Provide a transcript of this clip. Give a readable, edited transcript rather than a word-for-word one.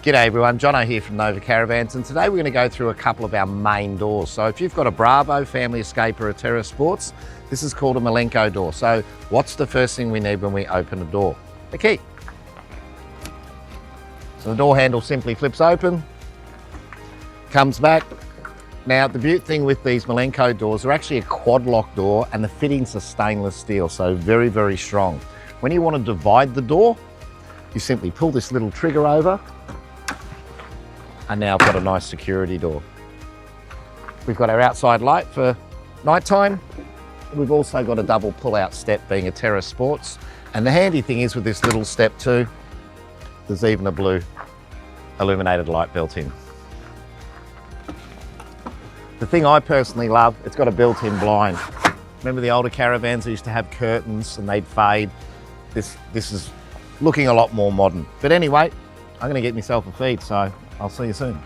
G'day everyone, Jono here from Nova Caravans, and today we're going to go through a couple of our main doors. So if you've got a Bravo, Family Escape or a Terra Sports, this is called a Milenco door. So what's the first thing we need when we open a door? The key. So the door handle simply flips open, comes back. Now the beaut thing with these Milenco doors, they're actually a quad lock door and the fittings are stainless steel, so very, very strong. When you want to divide the door, you simply pull this little trigger over, and now I've got a nice security door. We've got our outside light for nighttime. We've also got a double pull-out step being a Terra Sports. And the handy thing is with this little step too, there's even a blue illuminated light built in. The thing I personally love, it's got a built-in blind. Remember the older Caravans that used to have curtains and they'd fade? This is looking a lot more modern. But anyway, I'm gonna get myself a feed, so I'll see you soon.